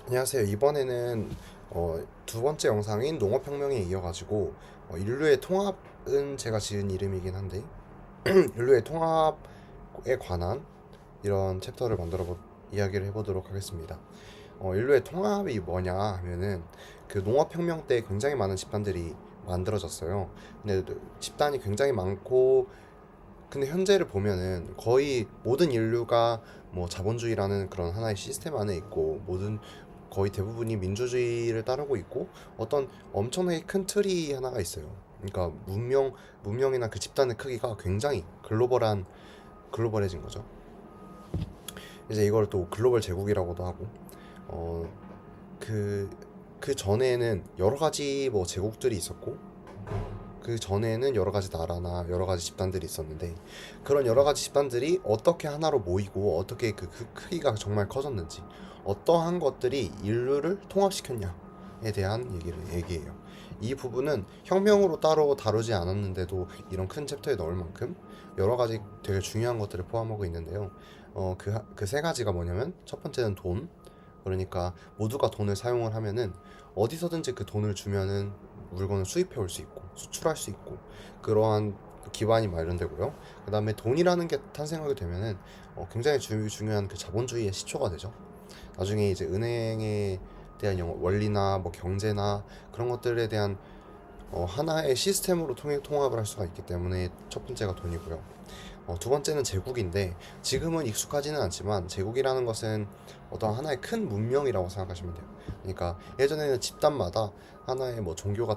안녕하세요. 이번에는 두 번째 영상인 농업혁명에 이어가지고 인류의 통합은 제가 지은 이름이긴 한데 인류의 통합에 관한 이런 챕터를 이야기를 해보도록 하겠습니다. 인류의 통합이 뭐냐 하면은 그 농업혁명 때 굉장히 많은 집단들이 만들어졌어요. 근데 집단이 굉장히 많고 근데 현재를 보면은 거의 모든 인류가 뭐 자본주의라는 그런 하나의 시스템 안에 있고 거의 대부분이 민주주의를 따르고 있고 어떤 엄청나게 큰 틀이 하나가 있어요. 그러니까 문명이나 그 집단의 크기가 굉장히 글로벌해진 거죠. 이제 이걸 또 글로벌 제국이라고도 하고 어, 그, 그 전에는 여러 가지 뭐 제국들이 있었고 그 전에는 여러 가지 나라나 여러 가지 집단들이 있었는데 그런 여러 가지 집단들이 어떻게 하나로 모이고 어떻게 그 크기가 정말 커졌는지 어떠한 것들이 인류를 통합시켰냐에 대한 얘기를 얘기해요. 이 부분은 혁명으로 따로 다루지 않았는데도 이런 큰 챕터에 넣을 만큼 여러 가지 되게 중요한 것들을 포함하고 있는데요. 그 세 가지가 뭐냐면 첫 번째는 돈. 그러니까 모두가 돈을 사용을 하면은 어디서든지 그 돈을 주면은 물건을 수입해 올 수 있고 수출할 수 있고 그러한 기반이 마련되고요. 그 다음에 돈이라는 게 탄생하게 되면은 굉장히 중요한 그 자본주의의 시초가 되죠. 나중에 이제 은행에 대한 원리나 뭐 경제나 그런 것들에 대한 하나의 시스템으로 통합을 할 수가 있기 때문에 첫 번째가 돈이고요. 두 번째는 제국인데 지금은 익숙하지는 않지만 제국이라는 것은 어떤 하나의 큰 문명이라고 생각하시면 돼요. 그러니까 예전에는 집단마다 하나의 뭐 종교가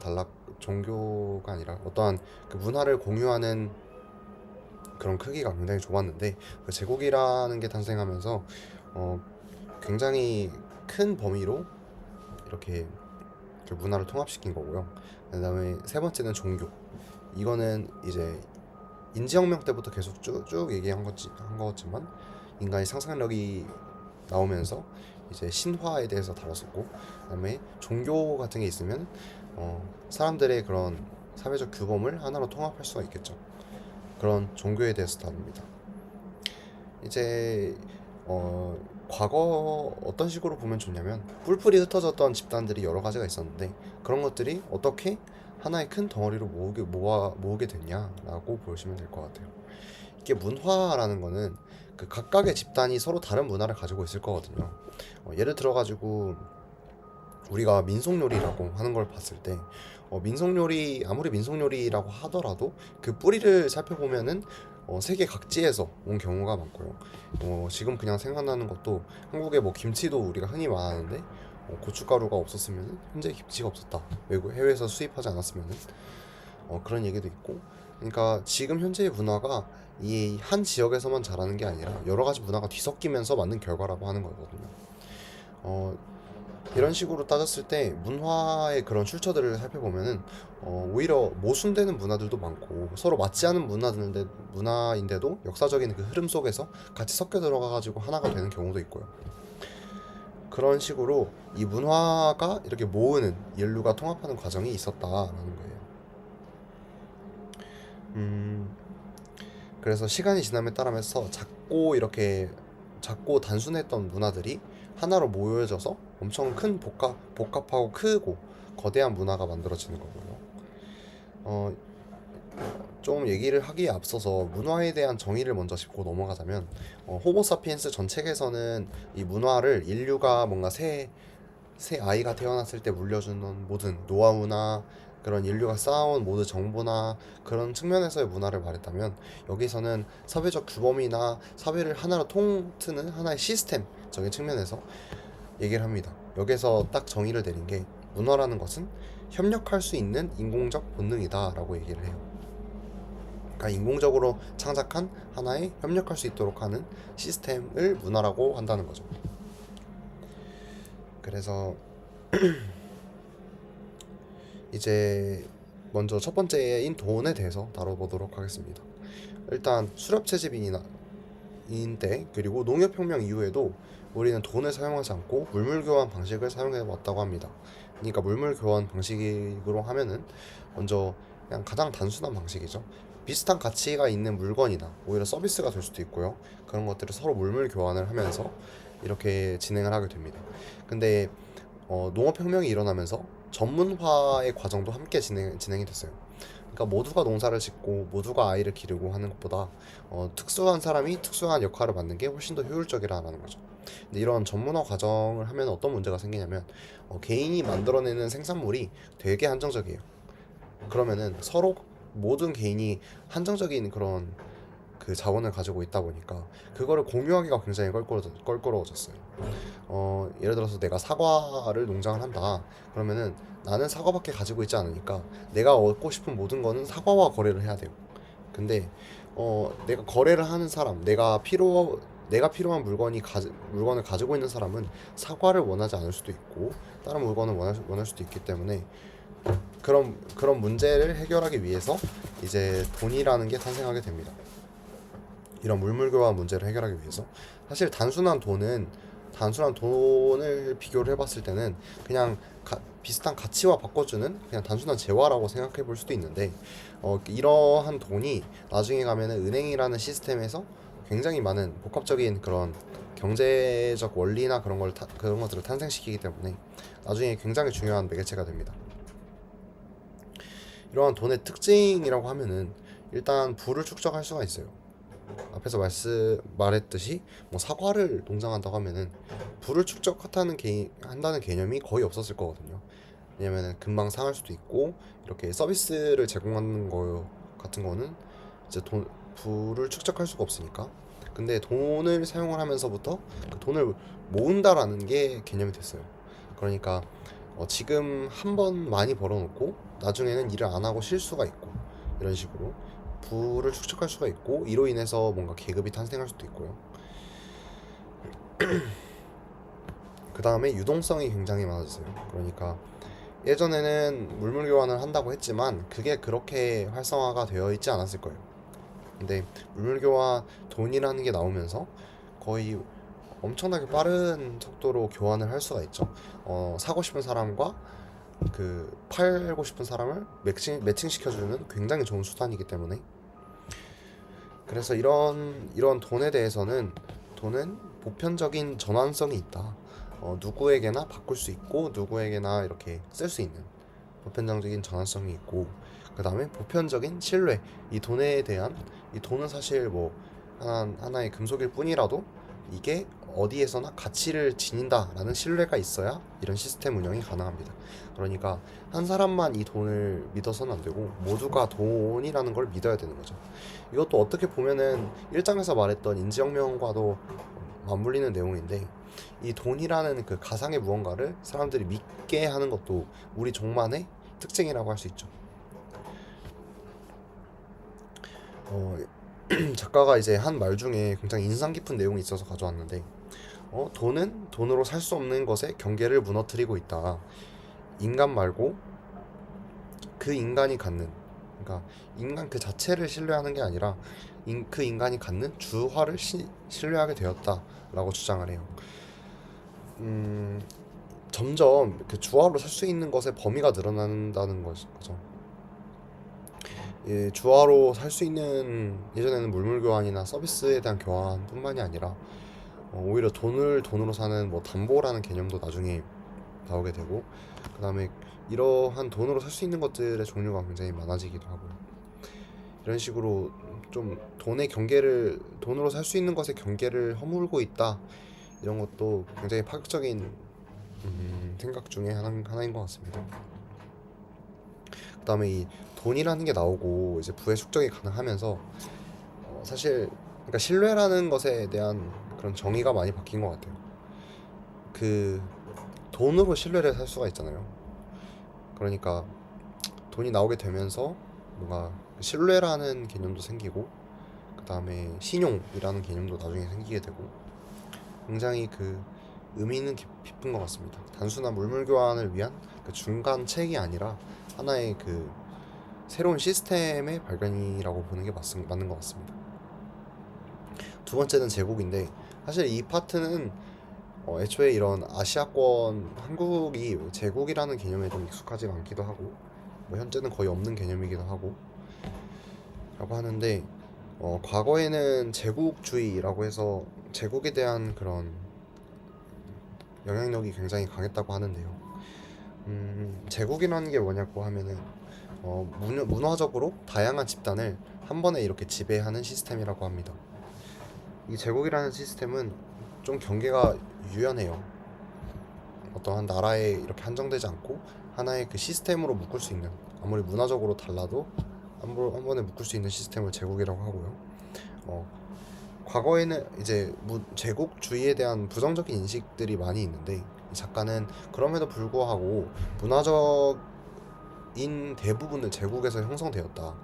아니라 어떠한 그 문화를 공유하는 그런 크기가 굉장히 좁았는데 그 제국이라는 게 탄생하면서 어, 굉장히 큰 범위로 이렇게 그 문화를 통합시킨 거고요. 그다음에 세 번째는 종교. 이거는 이제 인지혁명 때부터 계속 쭉 한 거지만 인간의 상상력이 나오면서 이제 신화에 대해서 다뤘었고 그다음에 종교 같은 게 있으면 사람들의 그런 사회적 규범을 하나로 통합할 수가 있겠죠. 그런 종교에 대해서 다룹니다. 이제 과거 어떤 식으로 보면 좋냐면 뿔뿔이 흩어졌던 집단들이 여러 가지가 있었는데 그런 것들이 어떻게 하나의 큰 덩어리로 모으게 됐냐라고 보시면 될 것 같아요. 이게 문화라는 거는 그 각각의 집단이 서로 다른 문화를 가지고 있을 거거든요. 예를 들어가지고 우리가 민속요리라고 하는 걸 봤을 때 아무리 민속요리라고 하더라도 그 뿌리를 살펴보면은 세계 각지에서 온 경우가 많고요. 지금 그냥 생각나는 것도 한국에 뭐 김치도 우리가 흔히 말하는데 고춧가루가 없었으면 현재 김치가 없었다. 외국 해외에서 수입하지 않았으면 그런 얘기도 있고. 그러니까 지금 현재의 문화가 이 한 지역에서만 자라는 게 아니라 여러 가지 문화가 뒤섞이면서 만든 결과라고 하는 거거든요. 어, 이런 식으로 따졌을 때 문화의 그런 출처들을 살펴보면은 오히려 모순되는 문화들도 많고 서로 맞지 않은 문화인데도 역사적인 그 흐름 속에서 같이 섞여 들어가가지고 하나가 되는 경우도 있고요. 그런 식으로 이 문화가 이렇게 모으는 인류가 통합하는 과정이 있었다라는 거예요. 음, 그래서 시간이 지남에 따라서 작고 단순했던 문화들이 하나로 모여져서 엄청 복합하고 크고 거대한 문화가 만들어지는 거고요. 어, 좀 얘기를 하기에 앞서서 문화에 대한 정의를 먼저 짚고 넘어가자면 호모사피엔스 전 책에서는 이 문화를 인류가 뭔가 새 아이가 태어났을 때 물려주는 모든 노하우나 그런 인류가 쌓아온 모든 정보나 그런 측면에서의 문화를 말했다면 여기서는 사회적 규범이나 사회를 하나로 통트는 하나의 시스템적인 측면에서 얘기를 합니다. 여기서 딱 정의를 내린 게 문화라는 것은 협력할 수 있는 인공적 본능이다라고 얘기를 해요. 그러니까 인공적으로 창작한 하나의 협력할 수 있도록 하는 시스템을 문화라고 한다는 거죠. 그래서 이제 먼저 첫 번째인 돈에 대해서 다뤄보도록 하겠습니다. 일단 수렵채집인인데 그리고 농업혁명 이후에도 우리는 돈을 사용하지 않고 물물교환 방식을 사용해 왔다고 합니다. 그러니까 물물교환 방식으로 하면은 먼저 그냥 가장 단순한 방식이죠. 비슷한 가치가 있는 물건이나 오히려 서비스가 될 수도 있고요. 그런 것들을 서로 물물교환을 하면서 이렇게 진행을 하게 됩니다. 근데 농업혁명이 일어나면서 전문화의 과정도 함께 진행이 됐어요. 그러니까 모두가 농사를 짓고 모두가 아이를 기르고 하는 것보다 특수한 사람이 특수한 역할을 맡는 게 훨씬 더 효율적이라는 거죠. 근데 이런 전문화 과정을 하면 어떤 문제가 생기냐면 개인이 만들어내는 생산물이 되게 한정적이에요. 그러면은 서로 모든 개인이 한정적인 그런 그 자원을 가지고 있다 보니까 그거를 공유하기가 굉장히 껄끄러워졌어요. 예를 들어서 내가 사과를 농장을 한다. 그러면은 나는 사과밖에 가지고 있지 않으니까 내가 얻고 싶은 모든 거는 사과와 거래를 해야 돼요. 근데 내가 거래를 하는 사람, 내가 필요한 물건을 가지고 있는 사람은 사과를 원하지 않을 수도 있고 다른 물건을 원할 수도 있기 때문에 그런 문제를 해결하기 위해서 이제 돈이라는 게 탄생하게 됩니다. 이런 물물교환 문제를 해결하기 위해서 사실 단순한 돈을 비교를 해봤을 때는 그냥 비슷한 가치와 바꿔주는 그냥 단순한 재화라고 생각해 볼 수도 있는데 이러한 돈이 나중에 가면은 은행이라는 시스템에서 굉장히 많은 복합적인 그런 경제적 원리나 그런 것들을 탄생시키기 때문에 나중에 굉장히 중요한 매개체가 됩니다. 이러한 돈의 특징이라고 하면은 일단 부를 축적할 수가 있어요. 앞에서 말했듯이 뭐 사과를 농장한다고 하면은 부를 한다는 개념이 거의 없었을 거거든요. 왜냐면은 금방 상할 수도 있고 이렇게 서비스를 제공하는 거 같은 거는 이제 부를 축적할 수가 없으니까. 근데 돈을 사용을 하면서부터 그 돈을 모은다라는 게 개념이 됐어요. 그러니까 지금 한 번 많이 벌어놓고 나중에는 일을 안 하고 쉴 수가 있고 이런 식으로 부를 축적할 수가 있고 이로 인해서 뭔가 계급이 탄생할 수도 있고요. 그 다음에 유동성이 굉장히 많아졌어요. 그러니까 예전에는 물물 교환을 한다고 했지만 그게 그렇게 활성화가 되어 있지 않았을 거예요. 근데 물물 교환 돈이라는 게 나오면서 거의 엄청나게 빠른 속도로 교환을 할 수가 있죠. 사고 싶은 사람과 팔고 싶은 사람을 매칭시켜주는 굉장히 좋은 수단이기 때문에 그래서 이런 돈에 대해서는 돈은 보편적인 전환성이 있다. 누구에게나 바꿀 수 있고 누구에게나 이렇게 쓸 수 있는 보편적인 전환성이 있고 그 다음에 보편적인 신뢰 이 돈은 사실 뭐 하나의 금속일 뿐이라도 이게 어디에서나 가치를 지닌다라는 신뢰가 있어야 이런 시스템 운영이 가능합니다. 그러니까 한 사람만 이 돈을 믿어서는 안 되고 모두가 돈이라는 걸 믿어야 되는 거죠. 이것도 어떻게 보면은 일장에서 말했던 인지혁명과도 맞물리는 내용인데 이 돈이라는 그 가상의 무언가를 사람들이 믿게 하는 것도 우리 종만의 특징이라고 할 수 있죠. 어, 작가가 이제 한 말 중에 굉장히 인상 깊은 내용이 있어서 가져왔는데 돈은 돈으로 살 수 없는 것의 경계를 무너뜨리고 있다. 인간 말고 그 인간이 갖는 그러니까 인간 그 자체를 신뢰하는 게 아니라 그 인간이 갖는 주화를 신뢰하게 되었다라고 주장을 해요. 점점 그 주화로 살 수 있는 것의 범위가 늘어난다는 거죠. 예, 주화로 살 수 있는 예전에는 물물 교환이나 서비스에 대한 교환뿐만이 아니라 오히려 돈으로 사는 뭐 담보라는 개념도 나중에 나오게 되고 그다음에 이러한 돈으로 살 수 있는 것들의 종류가 굉장히 많아지기도 하고요. 이런 식으로 좀 돈으로 살 수 있는 것의 경계를 허물고 있다. 이런 것도 굉장히 파격적인 생각 중에 하나인 것 같습니다. 그다음에 이 돈이라는 게 나오고 이제 부의 축적이 가능하면서 사실 그러니까 신뢰라는 것에 대한 그런 정의가 많이 바뀐 것 같아요. 그 돈으로 신뢰를 살 수가 있잖아요. 그러니까 돈이 나오게 되면서 뭔가 신뢰라는 개념도 생기고 그 다음에 신용이라는 개념도 나중에 생기게 되고 굉장히 의미 있는 깊은 것 같습니다. 단순한 물물 교환을 위한 그 중간 책이 아니라 하나의 새로운 시스템의 발견이라고 보는 게 맞는 것 같습니다. 두 번째는 제국인데 사실 이 파트는 애초에 이런 아시아권 한국이 제국이라는 개념에 좀 익숙하지가 않기도 하고 뭐 현재는 거의 없는 개념이기도 하고 라고 하는데 과거에는 제국주의라고 해서 제국에 대한 그런 영향력이 굉장히 강했다고 하는데요. 제국이라는 게 뭐냐고 하면은 문화적으로 다양한 집단을 한 번에 이렇게 지배하는 시스템이라고 합니다. 이 제국이라는 시스템은 좀 경계가 유연해요. 어떠한 나라에 이렇게 한정되지 않고 하나의 그 시스템으로 묶을 수 있는, 아무리 문화적으로 달라도 한 번에 묶을 수 있는 시스템을 제국이라고 하고요. 어, 과거에는 이제 제국주의에 대한 부정적인 인식들이 많이 있는데, 이 작가는 그럼에도 불구하고 문화적인 대부분을 제국에서 형성되었다.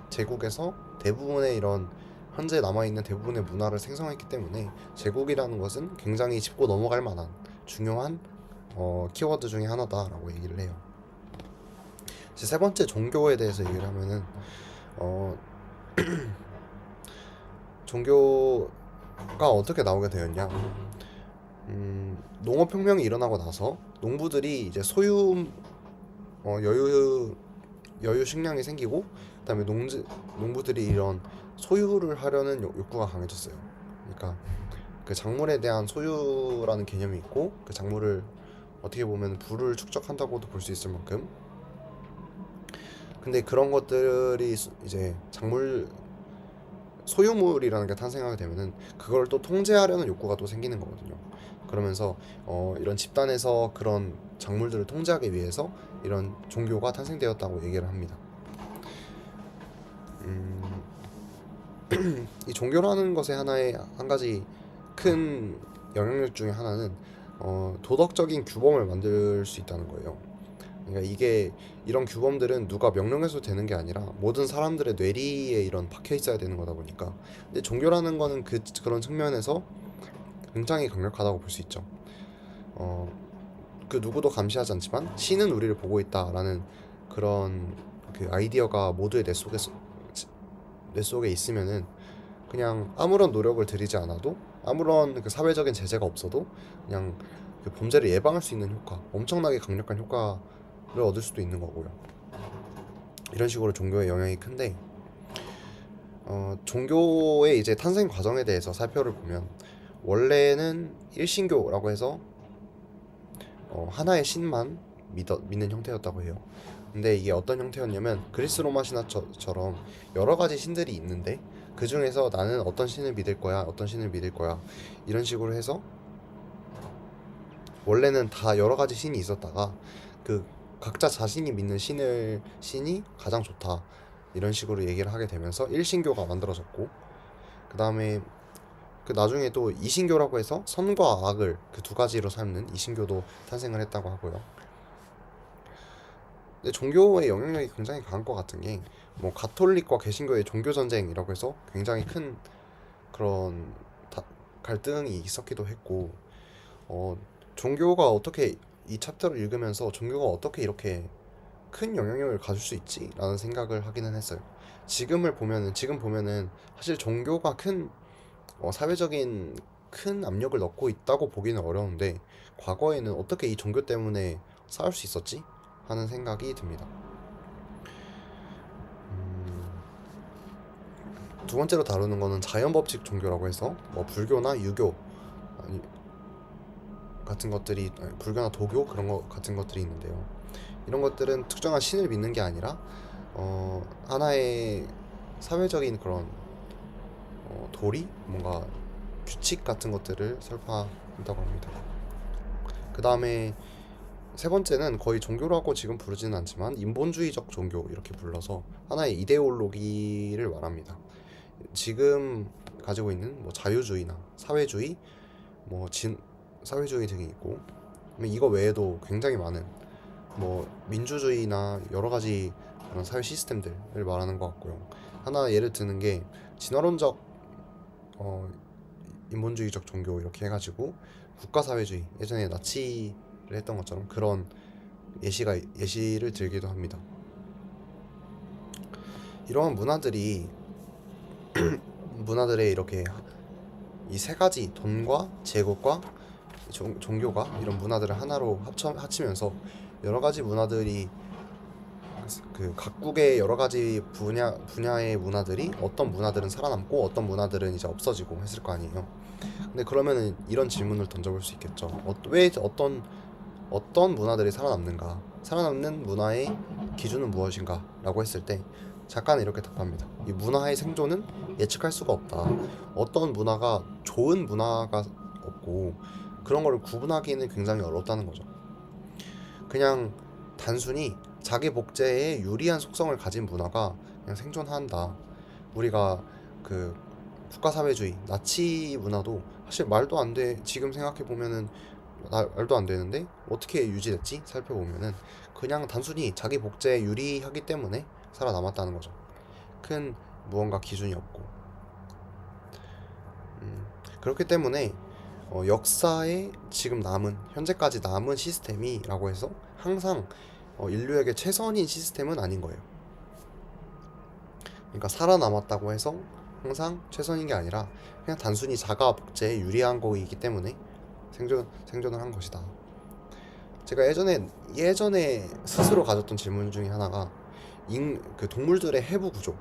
제국에서 대부분의 이런 현재 남아있는 대부분의 문화를 생성했기 때문에 제국이라는 것은 굉장히 짚고 넘어갈 만한 중요한 키워드 중에 하나다라고 얘기를 해요. 이제 세 번째, 종교에 대해서 얘기를 하면은 어, 종교가 어떻게 나오게 되었냐? 농업혁명이 일어나고 나서 농부들이 이제 여유 식량이 생기고, 그다음에 농부들이 이런 소유를 하려는 욕구가 강해졌어요. 그러니까 그 작물에 대한 소유라는 개념이 있고, 그 작물을 어떻게 보면 부를 축적한다고도 볼 수 있을 만큼, 근데 그런 것들이 이제 작물 소유물이라는 게 탄생하게 되면은 그걸 또 통제하려는 욕구가 또 생기는 거거든요. 그러면서 이런 집단에서 그런 작물들을 통제하기 위해서 이런 종교가 탄생되었다고 얘기를 합니다. 음, 이 종교라는 것의 한 가지 큰 영향력 중에 하나는 도덕적인 규범을 만들 수 있다는 거예요. 그러니까 이런 규범들은 누가 명령해서 되는 게 아니라 모든 사람들의 뇌리에 이런 박혀 있어야 되는 거다 보니까, 근데 종교라는 거는 그런 측면에서 굉장히 강력하다고 볼 수 있죠. 어, 그 누구도 감시하지 않지만 신은 우리를 보고 있다라는 그런 그 아이디어가 모두의 뇌 속에 있으면은 그냥 아무런 노력을 들이지 않아도, 아무런 그 사회적인 제재가 없어도 그냥 그 범죄를 예방할 수 있는 효과, 엄청나게 강력한 효과를 얻을 수도 있는 거고요. 이런 식으로 종교의 영향이 큰데, 종교의 이제 탄생 과정에 대해서 살펴를 보면, 원래는 일신교라고 해서 하나의 신만 믿는 형태였다고 해요. 근데 이게 어떤 형태였냐면, 그리스 로마 신화처럼 여러 가지 신들이 있는데 그 중에서 나는 어떤 신을 믿을 거야, 어떤 신을 믿을 거야, 이런 식으로 해서 원래는 다 여러 가지 신이 있었다가 그 각자 자신이 믿는 신이 가장 좋다, 이런 식으로 얘기를 하게 되면서 일신교가 만들어졌고, 그 다음에 그 나중에 또 이신교라고 해서 선과 악을 그 두 가지로 삼는 이신교도 탄생을 했다고 하고요. 근데 종교의 영향력이 굉장히 강한 것 같은 게, 뭐 가톨릭과 개신교의 종교 전쟁이라고 해서 굉장히 큰 그런 갈등이 있었기도 했고, 어, 종교가 어떻게, 이 챕터를 읽으면서 종교가 어떻게 이렇게 큰 영향력을 가질 수 있지라는 생각을 하기는 했어요. 지금 보면은 사실 종교가 큰 사회적인 큰 압력을 넣고 있다고 보기는 어려운데, 과거에는 어떻게 이 종교 때문에 싸울 수 있었지? 하는 생각이 듭니다. 두 번째로 다루는 거는 자연법칙 종교라고 해서 뭐 불교나 유교 아니, 같은 것들이, 불교나 도교 그런 거 같은 것들이 있는데요. 이런 것들은 특정한 신을 믿는 게 아니라 하나의 사회적인 그런 도리, 뭔가 규칙 같은 것들을 설파한다고 합니다. 그 다음에 세 번째는 거의 종교라고 지금 부르지는 않지만 인본주의적 종교 이렇게 불러서 하나의 이데올로기를 말합니다. 지금 가지고 있는 뭐 자유주의나 사회주의, 뭐 사회주의 등이 있고, 이거 외에도 굉장히 많은 뭐 민주주의나 여러 가지 그런 사회 시스템들을 말하는 것 같고요. 하나 예를 드는 게 진화론적 인본주의적 종교 이렇게 해가지고 국가사회주의, 예전에 나치를 했던 것처럼 그런 예시를 들기도 합니다. 이러한 문화들의 이렇게 이 세 가지, 돈과 제국과 종교가 이런 문화들을 하나로 합치면서 여러 가지 문화들이, 그 각국의 여러 가지 분야의 문화들이, 어떤 문화들은 살아남고 어떤 문화들은 이제 없어지고 했을 거 아니에요. 근데 그러면은 이런 질문을 던져볼 수 있겠죠. 왜 어떤 문화들이 살아남는가? 살아남는 문화의 기준은 무엇인가? 라고 했을 때 작가는 이렇게 답합니다. 이 문화의 생존은 예측할 수가 없다. 어떤 문화가 좋은 문화가 없고 그런 거를 구분하기는 굉장히 어렵다는 거죠. 그냥 단순히 자기 복제에 유리한 속성을 가진 문화가 그냥 생존한다. 우리가 그 국가사회주의, 나치 문화도 사실 말도 안 돼. 지금 생각해 보면은 말도 안 되는데 어떻게 유지됐지? 살펴보면은 그냥 단순히 자기 복제에 유리하기 때문에 살아남았다는 거죠. 큰 무언가 기준이 없고. 그렇기 때문에 역사에 지금 남은 현재까지 남은 시스템이라고 해서 항상 인류에게 최선인 시스템은 아닌 거예요. 그러니까 살아남았다고 해서 항상 최선인 게 아니라 그냥 단순히 자가 복제에 유리한 거이기 때문에 생존을 한 것이다. 제가 예전에 스스로 가졌던 질문 중에 하나가 그 동물들의 해부 구조,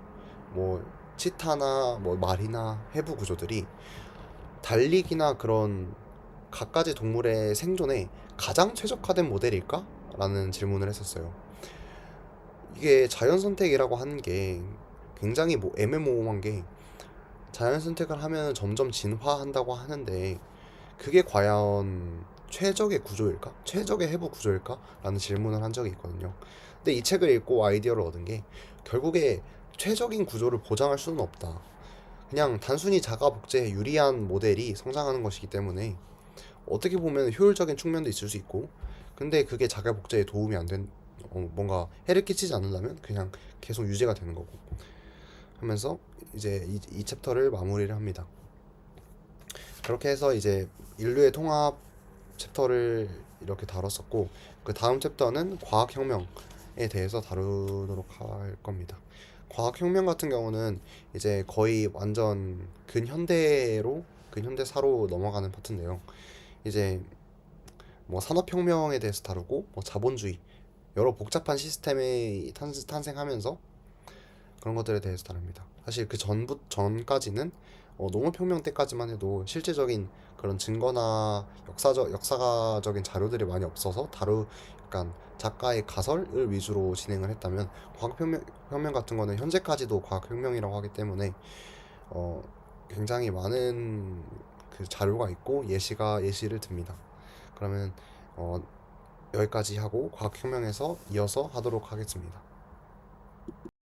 뭐 치타나 뭐 말이나 해부 구조들이 달리기나 그런 갖가지 동물의 생존에 가장 최적화된 모델일까? 라는 질문을 했었어요. 이게 자연 선택이라고 하는 게 굉장히 뭐 애매모호한 게 자연 선택을 하면 점점 진화한다고 하는데 그게 과연 최적의 구조일까? 최적의 해부 구조일까? 라는 질문을 한 적이 있거든요. 근데 이 책을 읽고 아이디어를 얻은 게 결국에 최적인 구조를 보장할 수는 없다. 그냥 단순히 자가 복제에 유리한 모델이 성장하는 것이기 때문에 어떻게 보면 효율적인 측면도 있을 수 있고 근데 그게 자가 복제에 도움이 안 된, 뭔가 해를 끼치지 않는다면 그냥 계속 유지가 되는 거고 하면서 이제 이 챕터를 마무리를 합니다. 그렇게 해서 이제 인류의 통합 챕터를 이렇게 다뤘었고 그 다음 챕터는 과학혁명에 대해서 다루도록 할 겁니다. 과학혁명 같은 경우는 이제 거의 완전 근현대사로 넘어가는 파트인데요. 이제 뭐 산업혁명에 대해서 다루고 뭐 자본주의 여러 복잡한 시스템이 탄생하면서 그런 것들에 대해서 다룹니다. 사실 그 전까지는 농업혁명 때까지만 해도 실제적인 그런 증거나 역사적인 자료들이 많이 없어서 약간 작가의 가설을 위주로 진행을 했다면 과학혁명 같은 거는 현재까지도 과학혁명이라고 하기 때문에 어, 굉장히 많은 그 자료가 있고 예시를 듭니다. 그러면 어, 여기까지 하고 과학혁명에서 이어서 하도록 하겠습니다.